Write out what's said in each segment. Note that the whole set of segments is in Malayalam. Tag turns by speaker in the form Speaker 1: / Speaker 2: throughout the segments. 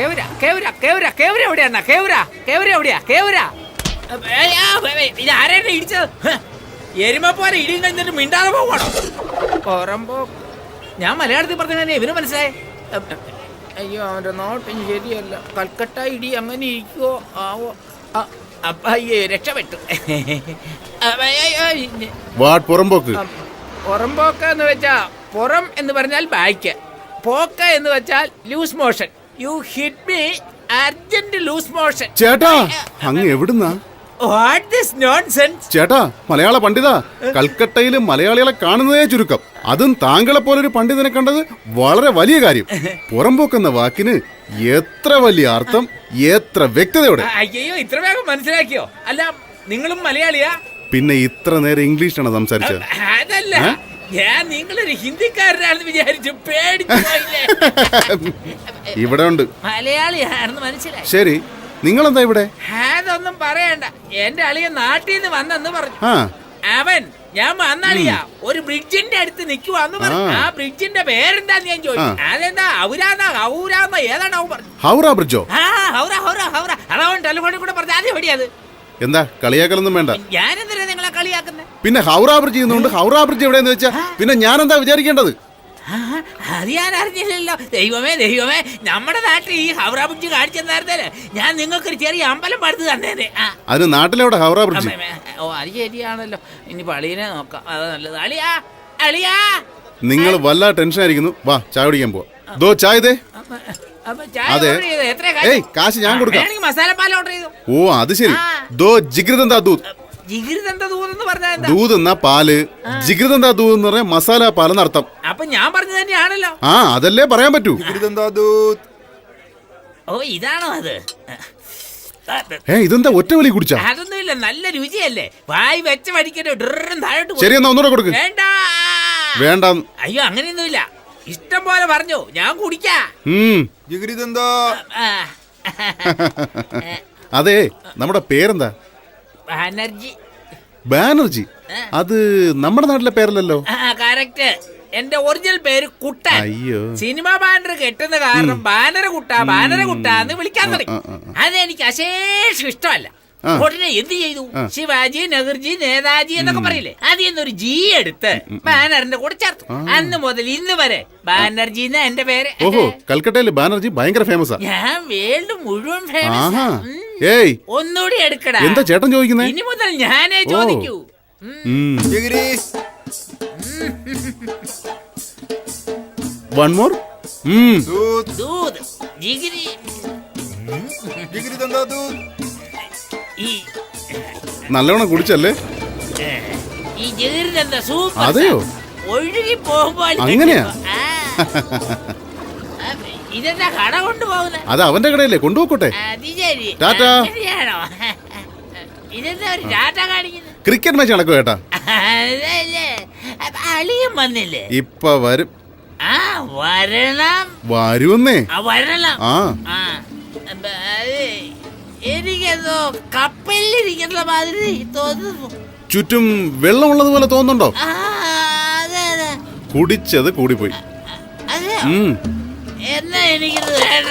Speaker 1: എവിടെയാ? ഇത് ആരെന്നെ ഇടിച്ചത്? എരുമ പോലെ ഇടിയും കഴിഞ്ഞിട്ട് മിണ്ടാതെ പോകണം. പുറമ്പോ ഞാൻ മലയാളത്തിൽ പറഞ്ഞ ഇവന് മനസ്സിലായേ? അയ്യോ, അവന്റെ നോട്ടും ശരിയല്ല. കൽക്കട്ട ഇടി അങ്ങനെ ഇരിക്കുവോ ആവോ? അപ്പൊ അയ്യോ, രക്ഷപ്പെട്ടു. പുറമ്പോക്ക് എന്ന് വെച്ചാ പുറം എന്ന് പറഞ്ഞാൽ ബാക്ക്, പോക്ക് എന്ന് വെച്ചാൽ loose motion. You hit me, urgent loose motion.
Speaker 2: ചേട്ടാ, അങ്ങ് എവിടുന്നാ?
Speaker 1: What this nonsense?
Speaker 2: ചേട്ടാ, മലയാള പണ്ഡിത, കൽക്കട്ടയിൽ മലയാളികളെ കാണുന്നതേ ചുരുക്കം. അതും താങ്കളെ പോലൊരു പണ്ഡിതനെ കണ്ടത് വളരെ വലിയ കാര്യം. പുറമ്പോക്കെന്ന വാക്കിന് എത്ര വലിയ അർത്ഥം, എത്ര വ്യക്തതയോടെ.
Speaker 1: അയ്യോ, ഇത്ര വേഗം മനസ്സിലാക്കിയോ? അല്ല, നിങ്ങളും മലയാളിയാ?
Speaker 2: പിന്നെ ഇത്ര നേരം ഇംഗ്ലീഷാണ് സംസാരിച്ചത്?
Speaker 1: അതല്ല, ഞാൻ നിങ്ങളൊരു ഹിന്ദിക്കാരനാണെന്ന് വിചാരിച്ചു, പേടിച്ചു.
Speaker 2: ഇവിടെ ഉണ്ട്.
Speaker 1: മലയാളിയാണെന്ന് മനസ്സിലായി.
Speaker 2: ശരി, നിങ്ങളെന്താ ഇവിടെ?
Speaker 1: അതൊന്നും പറയണ്ട. എന്റെ അളിയ നാട്ടിൽ നിന്ന് വന്നെന്ന് പറഞ്ഞു. അവൻ ഞാൻ വന്നളിയാ ഒരു ബ്രിഡ്ജിന്റെ അടുത്ത് നിൽക്കുവാന്ന് പറഞ്ഞു. ആ ബ്രിഡ്ജിന്റെ പേരെന്താന്ന് ഞാൻ ചോദിച്ചു. അതെന്താ ഹൗരാന്നോ ഹൗരാന്നോ ഏതാണോ പറഞ്ഞു.
Speaker 2: ഹൗറ ബ്രിഡ്ജോ?
Speaker 1: അതവൻ ടെലിഫോണിൽ കൂടെ പറഞ്ഞു. അത് എവിടെയത്?
Speaker 2: എന്താ, കളിയാക്കലൊന്നും വേണ്ട.
Speaker 1: ഞാനെന്തിനാ നിങ്ങളെ കളിയാക്കുന്നത്?
Speaker 2: പിന്നെ ഹൗറ ബ്രിഡ്ജ് ചെയ്യുന്നുണ്ട്. ഹൗറ ബ്രിഡ്ജ് എവിടെയെന്ന് വെച്ചാ പിന്നെ ഞാൻ എന്താ വിചാരിക്കേണ്ടത്?
Speaker 1: അത് ഞാൻ അറിഞ്ഞില്ലല്ലോ. ദൈവമേ, നമ്മുടെ നാട്ടിൽ ഈ ഹൗറ ബ്രിഡ്ജ് കാണിച്ചെന്നായിരുന്നല്ലേ ഞാൻ നിങ്ങൾക്കൊരു ചെറിയ അമ്പലം പടുത്ത് തന്നേനെ.
Speaker 2: അത് നാട്ടിലെവിടെ ഹൗറ ബ്രിഡ്ജ്?
Speaker 1: ഓ, അത് ശരിയാണല്ലോ. ഇനി പളീനെ നോക്കാം, അത് നല്ലത്. അളിയാ,
Speaker 2: നിങ്ങൾ വല്ല ടെൻഷൻ ആയിരിക്കുന്നു. വാ, ചായ കുടിക്കാൻ പോവാ. ദോ ചായ ദേ. അതെ, ഏയ് കാശ് ഞാൻ കൊടുക്കാം.
Speaker 1: മസാലപ്പാൽ ഓർഡർ ചെയ്തു.
Speaker 2: ഓ, അത് ശരി. ദോ ജിഗ്രിതെന്താ ദൂത്. ദൂത് എന്നാ പാല്, ജിഗ്രിതെന്താ ദൂത് എന്ന് പറഞ്ഞാൽ മസാല പാലെന്ന് അർത്ഥം.
Speaker 1: അപ്പൊ ഞാൻ പറഞ്ഞു തന്നെയാണല്ലോ.
Speaker 2: അതല്ലേ പറയാൻ പറ്റൂ.
Speaker 1: ഓ, ഇതാണോ അത്?
Speaker 2: ഇതെന്താ ഒറ്റ വലി കുടിച്ചാ?
Speaker 1: അതൊന്നുമില്ല, നല്ല രുചിയല്ലേ. വായി വെച്ച വടിക്കട്ടെ.
Speaker 2: ശരി, എന്നാ ഒന്നുകൂടെ കൊടുക്ക്. വേണ്ട.
Speaker 1: അയ്യോ, അങ്ങനെയൊന്നുമില്ല. ഇഷ്ടം പോലെ പറഞ്ഞു, ഞാൻ കുടിക്കാ.
Speaker 2: അതെ, നമ്മുടെ പേരെന്താ? ബാനർജി. അത് നമ്മുടെ നാട്ടിലെ പേരല്ലല്ലോ.
Speaker 1: കറക്റ്റ്. എന്റെ ഒറിജിനൽ പേര് കുട്ടൻ.
Speaker 2: അയ്യോ,
Speaker 1: സിനിമ ബാനർ കെട്ടുന്ന കാരണം ബാനര കുട്ടാന്ന് വിളിക്കാൻ തുടങ്ങി. അതെനിക്ക് അശേഷം ഇഷ്ടമല്ല. ഉടനെ എന്ത് ചെയ്തു? ശിവാജി, നെഹ്റുജി, നേതാജി എന്നൊക്കെ പറയില്ലേ, അതിൽ നിന്നൊരു ജി എടുത്ത് ബാനറിന്റെ കൂടെ ചേർത്തു. അന്ന് മുതൽ ഇന്ന് വരെ ബാനർജി എന്ന എന്റെ പേര്.
Speaker 2: ഓഹോ, കൽക്കട്ടയിൽ ബാനർജി ഭയങ്കര ഫേമസ്.
Speaker 1: ഞാൻ വേൾഡ് മുഴുവൻ ഫേമസ്. ഒന്നുകൂടി എടുക്കടാ.
Speaker 2: എന്താ ചേട്ടൻ ചോദിക്കുന്നത്?
Speaker 1: ഇനി മുതൽ ഞാനേ ചോദിക്കൂ.
Speaker 2: One more. നല്ലോണം കുടിച്ചല്ലേ? അതെയോ?
Speaker 1: ഒഴുകി പോകുമ്പോൾ
Speaker 2: അങ്ങനെയാ?
Speaker 1: ഇതെന്താ കട കൊണ്ടുപോകുന്നത്?
Speaker 2: അത് അവന്റെ കടയല്ലേ, കൊണ്ടുപോക്കോട്ടെ. ടാറ്റാ.
Speaker 1: ഇതെന്താ ഒരു ടാറ്റ കാണിക്കുന്നത്?
Speaker 2: ക്രിക്കറ്റ് മാച്ച് നടക്കും ചേട്ടാ.
Speaker 1: അളിയും വന്നില്ലേ?
Speaker 2: ഇപ്പൊ വരും.
Speaker 1: വരണം.
Speaker 2: വരുന്നേ.
Speaker 1: വരണം. എനിക്കെന്തോ കപ്പലിരിക്കുന്ന മാതിരി തോന്നുന്നു.
Speaker 2: ചുറ്റും വെള്ളമുള്ളത് പോലെ തോന്നുന്നുണ്ടോ?
Speaker 1: അതെ.
Speaker 2: കുടിച്ചത് കൂടിപ്പോയി.
Speaker 1: എന്നാ എനിക്കിത് വേണ്ട.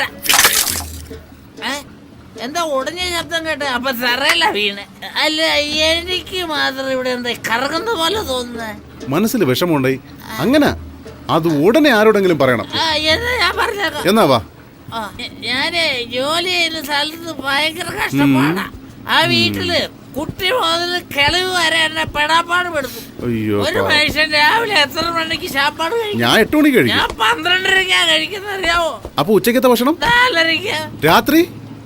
Speaker 1: എന്താ ഉടഞ്ഞ ശബ്ദം കേട്ട? അപ്പൊ തറയല്ല വീണ്. അല്ല, എനിക്ക് മാത്രം ഇവിടെ എന്താ കറങ്ങുന്ന പോലെ തോന്നുന്നത്.
Speaker 2: മനസ്സിൽ വിഷമമുണ്ടായി. അങ്ങനെ അത് ഉടനെ ആരോടെങ്കിലും പറയണം.
Speaker 1: എന്നാ ഞാൻ പറഞ്ഞേക്കാം.
Speaker 2: എന്നാ വാ.
Speaker 1: ഞാന് ജോലി ചെയ്യുന്ന സ്ഥലത്ത് ഭയങ്കര കഷ്ടപ്പാടാ. ആ വീട്ടില് കുട്ടി മുതൽ കിളവ് വരെ എന്നെ പെടാപ്പാട് പെടുത്തും. ഒരു മനുഷ്യൻ രാവിലെ എത്ര മണിക്ക് ശാപ്പാട് കഴിക്കും?
Speaker 2: ഞാൻ 8 മണിക്ക് കഴിക്കും.
Speaker 1: ഞാൻ 12:30 കഴിക്കുന്നത് അറിയാവോ?
Speaker 2: അപ്പൊ ഉച്ചക്കത്തെ ഭക്ഷണം
Speaker 1: 4:30.
Speaker 2: രാത്രി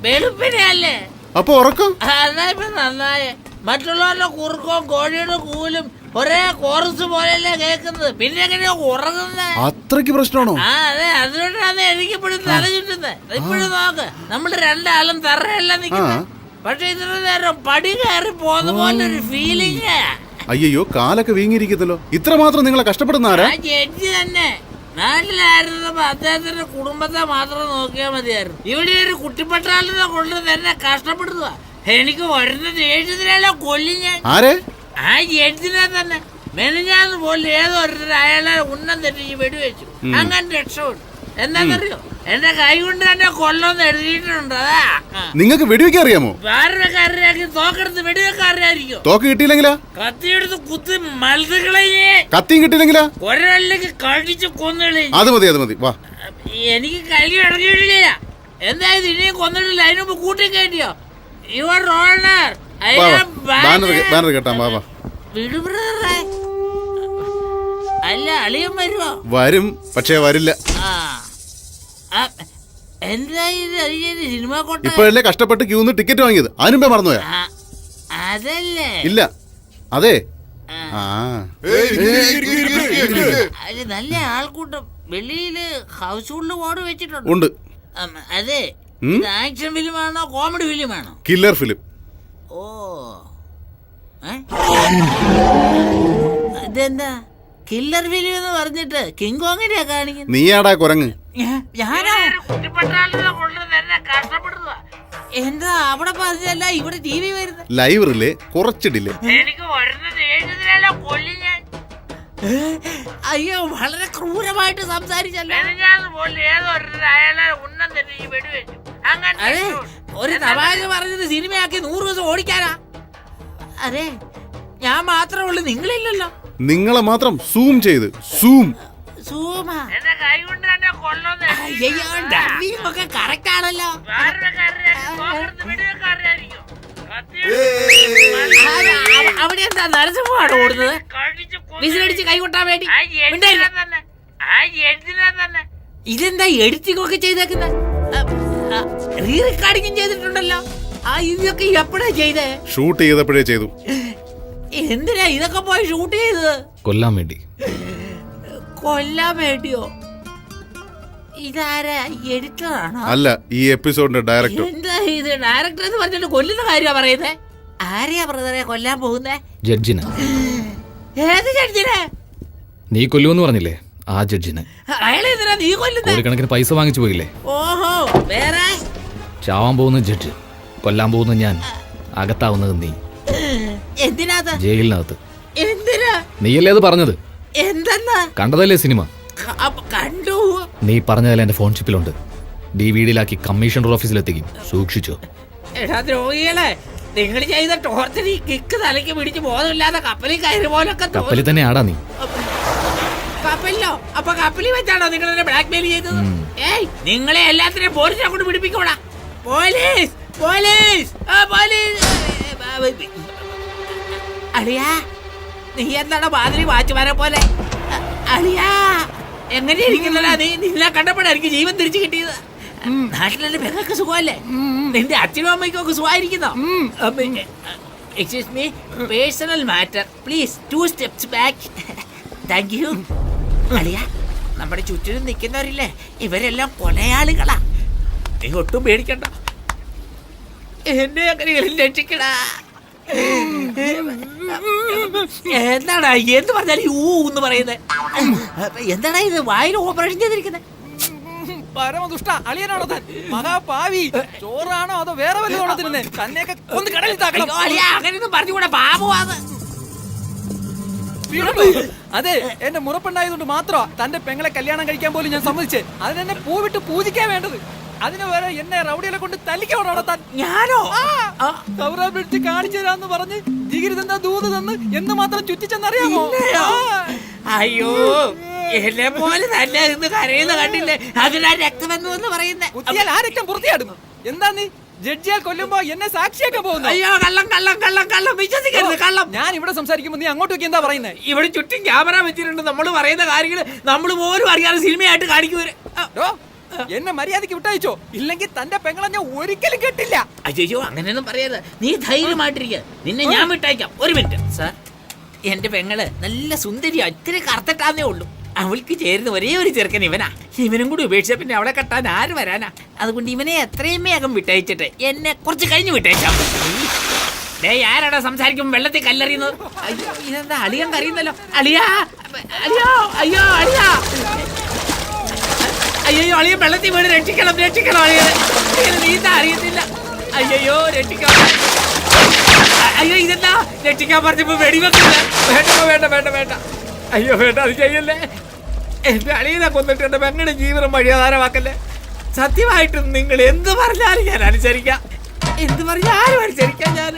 Speaker 1: വെളുപ്പിനെയല്ലേ?
Speaker 2: അപ്പൊ ഉറക്കം?
Speaker 1: അതാ ഇപ്പൊ നന്നായേ. മറ്റുള്ളവരുടെ കുറുക്കവും കോഴിയുടെ കൂലും ഒരേ കോറസ് പോലെയല്ലേ കേൾക്കുന്നത്. പിന്നെ എങ്ങനെയാ ഉറങ്ങുന്നത്?
Speaker 2: അത്രയ്ക്ക് പ്രശ്നമാണോ?
Speaker 1: അതെ, അതുകൊണ്ടാണ് എനിക്ക് ഇപ്പോഴും തല ചുറ്റുന്നത്. ഇപ്പോഴും നോക്ക്, നമ്മള് രണ്ടാളും തറയല്ല നിൽക്കുന്നത്. പക്ഷെ ഇത്ര നേരം പടി കയറി പോകുന്ന പോലെ ഒരു ഫീലിംഗ്.
Speaker 2: അയ്യോ, കാലൊക്കെ വീങ്ങിയിരിക്കുന്നല്ലോ. ഇത്ര മാത്രം നിങ്ങളെ കഷ്ടപ്പെടുന്ന ആരാ?
Speaker 1: ജഡ്ജി തന്നെ. നാട്ടിലായിരുന്നപ്പോ അദ്ദേഹത്തിന്റെ കുടുംബത്തെ മാത്രം നോക്കിയാൽ മതിയായിരുന്നു. ഇവിടെ ഒരു കുട്ടിപ്പട്ടാളിനെ കൊണ്ട് തന്നെ കഷ്ടപ്പെടുക. എനിക്ക് വരുന്ന ദേഷ്യത്തിനല്ലോ കൊല്ലും ഞാൻ. ആ ജഡ്ജിനെ തന്നെ. മെനഞ്ഞാന്ന് പോലും ഏതോ അയാളെ ഉന്നം തെറ്റിച്ച് വെടിവെച്ചു. അങ്ങനെ രക്ഷപ്പെട്ടു. എന്താന്നറിയോ, എന്റെ കൈ കൊണ്ട് തന്നെ കൊല്ലൊന്ന് എഴുതിയിട്ടുണ്ട്. അതാ
Speaker 2: നിങ്ങൾക്ക് വെടിവെക്കാൻ അറിയാമോ?
Speaker 1: വേറൊരുകാരനാക്കി തോക്കെടുത്ത് വെടിവെക്കാരനായിരിക്കും.
Speaker 2: തോക്ക് കിട്ടിയില്ലെങ്കിലാ?
Speaker 1: കത്തിയെടുത്ത് കുത്തി മത്സകളയെ.
Speaker 2: കത്തിയും കിട്ടിയില്ലെങ്കിലാ?
Speaker 1: ഒരാളിലേക്ക് കടിച്ച് കൊന്നുകളെ.
Speaker 2: അത് മതി വാ.
Speaker 1: എനിക്ക് കൈ ഇറങ്ങിയിട്ടില്ല. എന്തായാലും ഇനിയും കൊന്നിട്ടില്ല. അതിന് മുമ്പ് കൂട്ടി കയറ്റിയോ? Your honour.
Speaker 2: ബാനർ കേട്ടാ വാ.
Speaker 1: അല്ല, അളിയൻ വരുമോ?
Speaker 2: വരും, പക്ഷേ വരില്ല.
Speaker 1: സിനിമ
Speaker 2: ഇപ്പോഴല്ലേ കഷ്ടപ്പെട്ട് ക്യൂന്ന് ടിക്കറ്റ് വാങ്ങിയത്, അതിനുമ്പേ മറന്നുപോയാ?
Speaker 1: അതല്ലേ?
Speaker 2: ഇല്ല, അതെ.
Speaker 1: നല്ല ആൾക്കൂട്ടം. വെളിയില് ഹൗസ് ഹോൾഡ് ബോർഡ് വെച്ചിട്ടുണ്ട്.
Speaker 2: ഉണ്ട്.
Speaker 1: അതെ, ആക്ഷൻ ഫിലിമാണോ കോമഡി ഫിലിമാണോ?
Speaker 2: Killer film.
Speaker 1: ഓ, ഇതെന്താ കില്ലർ ഫിലിം എന്ന് പറഞ്ഞിട്ട് കിങ് കോങ്ങിനെ കാണിക്കുന്നു?
Speaker 2: നീയാടാ കുരങ്ങ്.
Speaker 1: എന്താ അവിടെ പറഞ്ഞല്ല ഇവിടെ ടി വി വരുന്നത്?
Speaker 2: ലൈബ്രറിയിലെ കുറച്ചിടില്ലേ?
Speaker 1: അയ്യോ, വളരെ ക്രൂരമായിട്ട് സംസാരിച്ചല്ലോ. അതെ, ഒരു തമാശ പറഞ്ഞത് സിനിമയാക്കി 100 ദിവസം ഓടിക്കാനാ. അതെ, ഞാൻ മാത്രമേ ഉള്ളൂ, നിങ്ങളില്ലല്ലോ.
Speaker 2: നിങ്ങളെ മാത്രം സൂം ചെയ്ത്
Speaker 1: കറക്റ്റ് ആണല്ലോ. അവിടെ എന്താ നരസിംഹമാണ് ഓടുന്നത്? വിസിലടിച്ച് കൈകൊട്ടാൻ വേണ്ടി. ഇതെന്താ എഡിറ്റിംഗ് ഒക്കെ ചെയ്തേക്കുന്നത്? റീ റെക്കോർഡിംഗും ചെയ്തിട്ടുണ്ടല്ലോ. ഇതൊക്കെ എപ്പോഴാ ചെയ്തേ?
Speaker 2: ഷൂട്ട് ചെയ്തപ്പോഴേ ചെയ്തു.
Speaker 1: എന്തിനാ ഇതൊക്കെ പോയി ഷൂട്ട് ചെയ്തത്?
Speaker 2: കൊല്ലാൻ വേണ്ടി.
Speaker 1: കൊല്ലാൻ വേണ്ടിയോ? ഇതാരാ, എഡിറ്ററാണോ?
Speaker 2: അല്ല, ഈ എപ്പിസോഡിന്റെ ഡയറക്ടർ.
Speaker 1: എന്താ ഇത് ഡയറക്ടർ എന്ന് പറഞ്ഞിട്ട് കൊല്ലുന്ന കാര്യമാ പറയുന്നേ? ആരെയാ ബ്രദറെ കൊല്ലാൻ പോകുന്നേ?
Speaker 3: ജഡ്ജിനെ.
Speaker 1: ഏത് ജഡ്ജിനെ?
Speaker 3: നീ കൊല്ലുമെന്ന് പറഞ്ഞില്ലേ, ആ ജഡ്ജിനെ.
Speaker 1: അയാളെ എന്തിനാ നീ കൊല്ലുന്നത്?
Speaker 3: കോടിക്കണക്കിന് പൈസ വാങ്ങിച്ചു പോയില്ലേ?
Speaker 1: ഓഹോ, വേറെ?
Speaker 3: ചാവാൻ പോകുന്ന ജഡ്ജ്, കൊല്ലാൻ പോകുന്ന ഞാൻ, അകത്താവുന്നത് നീ.
Speaker 1: എന്തിനാ?
Speaker 3: ജയിലിനകത്ത്.
Speaker 1: എന്തിനാ?
Speaker 3: നീയല്ലേ അത് പറഞ്ഞത്?
Speaker 1: എന്തെന്നാ?
Speaker 3: കണ്ടതല്ലേ സിനിമ?
Speaker 1: കണ്ടു.
Speaker 3: നീ പറഞ്ഞതല്ലേ എന്റെ ഫോൺ ചിപ്പിലുണ്ട്. DVD-ലാക്കി കമ്മീഷണർ ഓഫീസിലെത്തിക്കും, സൂക്ഷിച്ചോ.
Speaker 1: എടാ ദ്രോഹികളെ, നിങ്ങൾ ചെയ്ത ടോർച്ചർ ഈ കിക്ക് തലയ്ക്ക് പിടിച്ച് ബോധമില്ലാതെ കപ്പലിൽ കയറി പോലൊക്കെ.
Speaker 3: കപ്പലിൽ തന്നെ ആടാ നീ.
Speaker 1: കപ്പലിലോ? അപ്പൊ കപ്പലിൽ വെച്ചാണോ നിങ്ങൾ എന്നെ ബ്ലാക്ക് മെയിൽ ചെയ്തത്? ഏയ്, നിങ്ങളെ എല്ലാത്തിനെയും പോലീസിനെ കൊണ്ട് പിടിപ്പിക്കൂടാ. Police police police. അളിയാ, നീ എന്താണ് മാതിരി വാച്ചുമാരെ പോലെ? അളിയാ, എങ്ങനെ ഇരിക്കുന്നല്ല നീ? നിന്നെ കണ്ടപ്പോഴായിരിക്കും ജീവൻ തിരിച്ചു കിട്ടിയത്. നാട്ടിലെ പെങ്ങൾക്ക് സുഖമല്ലേ? നിന്റെ അച്ഛനും അമ്മയ്ക്കും ഒക്കെ സുഖമായിരിക്കുന്നോ? Excuse me, personal matter please 2 steps back. Thank you. അളിയാ, നമ്മുടെ ചുറ്റിനും നിൽക്കുന്നവരില്ലേ, ഇവരെല്ലാം കൊലയാളികളാ. നീ ഒട്ടും പേടിക്കണ്ട, എന്നെ അങ്ങനെ രക്ഷിക്കടാ. എന്താടാ എന്ത് പറഞ്ഞാലും ഊന്ന് പറയുന്നത്? എന്താടാ ഇത് വായിൽ ഓപ്പറേഷൻ ചെയ്തിരിക്കുന്നത്?
Speaker 4: പരമദുഷ്ട അളിയനാണോ താൻ? മഹാപാവി, ചോറാണോ അതോ വേറെ വല്ലതാണോ തിന്നെ? തന്നെയൊക്കെ ഒന്ന് കടലിൽ താക്കണം.
Speaker 1: അങ്ങനെയൊന്നും പറഞ്ഞുകൂടെ, പാപമാണ്.
Speaker 4: അതെ, എന്റെ മുറപ്പെണ്ണായതുകൊണ്ട് മാത്രമാ തന്റെ പെങ്ങളെ കല്യാണം കഴിക്കാൻ പോലും ഞാൻ സമ്മതിച്ചേ. അതിനെന്നെ പൂവിട്ട് പൂജിക്കാൻ വേണ്ടത്. അതിന് വേറെ എന്നെ റൗഡികളെ കൊണ്ട് തല്ലിക്കോടാണോ താൻ?
Speaker 1: ഞാനോ?
Speaker 4: കൗറ പിടിച്ച് കാണിച്ചു തരാന്ന് പറഞ്ഞ് ജിഗിരിതെന്താ ദൂത് തന്ന് എന്ന് മാത്രം ചുറ്റിച്ചെന്നറിയാമോ?
Speaker 1: അയ്യോ, എന്നെ പോലെ തന്നെ ഇന്ന് കരയുന്ന കണ്ടില്ലേ? അതിനാ രക്തമെന്ന് പറയുന്നേ.
Speaker 4: കുത്തിയാൽ ആ രക്തം പുറത്തിയാടും. എന്താ നീ ജഡ്ജിയാൽ കൊല്ലുമ്പോ എന്നെ സാക്ഷിയൊക്കെ പോകുന്നു?
Speaker 1: അയ്യോ, കള്ളം കള്ളം കള്ളം കള്ളം, വിശ്വസിക്കരുത്, കള്ളം.
Speaker 4: ഞാൻ ഇവിടെ സംസാരിക്കുമ്പോ നീ അങ്ങോട്ടേക്ക് എന്താ പറയുന്നത്?
Speaker 1: ഇവിടെ ചുറ്റും ക്യാമറ വെച്ചിട്ടുണ്ട്. നമ്മൾ പറയുന്ന കാര്യങ്ങൾ നമ്മൾ പോലും അറിയാതെ സിനിമയായിട്ട് കാണിക്കുവരെ.
Speaker 4: എന്നെ മര്യാദക്ക് വിട്ടയച്ചോ, ഇല്ലെങ്കിൽ തന്റെ പെങ്ങളെ ഞാൻ ഒരിക്കലും കെട്ടില്ല.
Speaker 1: അയ്യോ, അങ്ങനെയൊന്നും പറയരുത്. നീ ധൈര്യമായിട്ടിരിക്കുക, നിന്നെ ഞാൻ വിട്ടയക്കാം. ഒരു മിനിറ്റ് സാർ, എന്റെ പെങ്ങള് നല്ല സുന്ദരിയാ, ഇത്തിരി കറുത്തിട്ടാന്നേ ഉള്ളൂ. അവൾക്ക് ചേരുന്ന ഒരേ ഒരു ചെറുക്കൻ ഇവനാ. ഇവനും കൂടി ഉപേക്ഷിച്ച പിന്നെ അവളെ കെട്ടാൻ ആര് വരാനാ? അതുകൊണ്ട് ഇവനെ എത്രയും വേഗം വിട്ടയച്ചിട്ട് എന്നെ കുറച്ച് കഴിഞ്ഞ് വിട്ടയച്ചാ. ആരാടാ സംസാരിക്കുമ്പോ വെള്ളത്തിൽ കല്ലെറിയുന്നത്? അയ്യോ, ഇതെന്താ അളിയൻ കറിയുന്നല്ലോ? അളിയാ, അയ്യോ അയ്യോ, അളിയാ, അയ്യോ, അളിയൻ വെള്ളത്തിൽ വീട്, രക്ഷിക്കണം രക്ഷിക്കണം അളിയനെ. നീന്താ അറിയത്തില്ല. അയ്യോ, രക്ഷിക്കണം. അയ്യോ, ഇതെന്താ രക്ഷിക്കാൻ പറഞ്ഞപ്പോ വെടിവെക്കില്ല. വേണ്ട വേണ്ട വേണ്ട വേണ്ട. അയ്യോ വേണ്ട, അത് ചെയ്യല്ലേ. എന്റെ അളിയനെ കൊന്നിട്ട് എന്റെ പെങ്ങളുടെ ജീവനം വഴിയാധാരമാക്കല്ലേ. സത്യമായിട്ടും നിങ്ങൾ എന്ത് പറഞ്ഞാലും ഞാൻ അനുസരിക്കാം, എന്ത് പറഞ്ഞാലും അനുസരിക്കാം ഞാൻ.